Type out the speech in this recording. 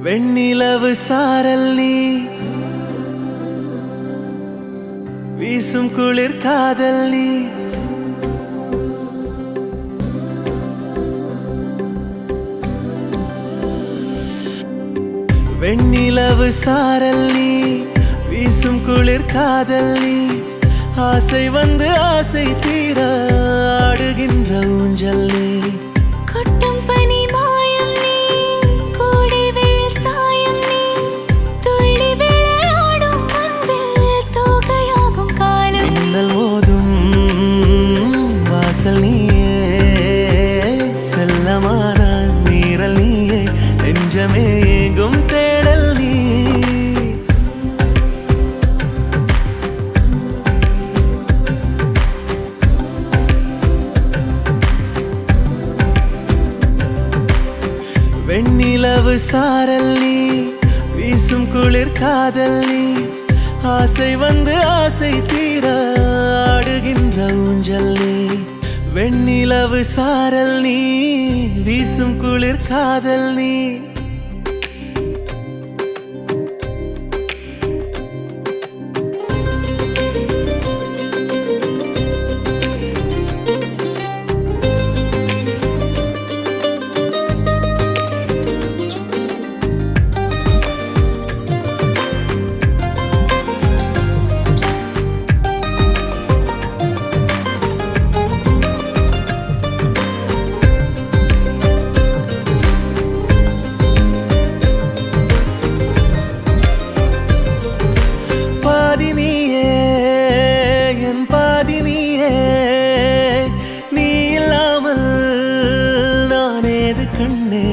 வெண்ணிலவு சாரல் நீ வீசும் குளிர் காதல் நீ வெண்ணிலவு சாரல் நீ வீசும் குளிர் காதல் நீ ஆசை வந்து ஆசை தீர ஆடுகின்ற ஊஞ்சல் நீ கொட்டும் பனி மாயம் நீ கோடை வெயில் சாயம் நீ துள்ளி விளையாடும் அன்பில் தோகையாகும் காலம் மின்னல் மோதும் வாசல் நீயே செல்லமான நீரல் நீயே நெஞ்சமே ஏங்கும் தேடல் நீ வெண்ணிலவு சாரல் நீ வீசும் குளிர் காதல் நீ ஆசை வந்து ஆசை தீர ஆடுகின்ற ஊஞ்சல் நீ வெண்ணிலவு சாரல் நீ வீசும் குளிர் காதல் நீ பாதினியே என் பாதினியே நீ இல்லாமல் நான் ஏது கண்ணே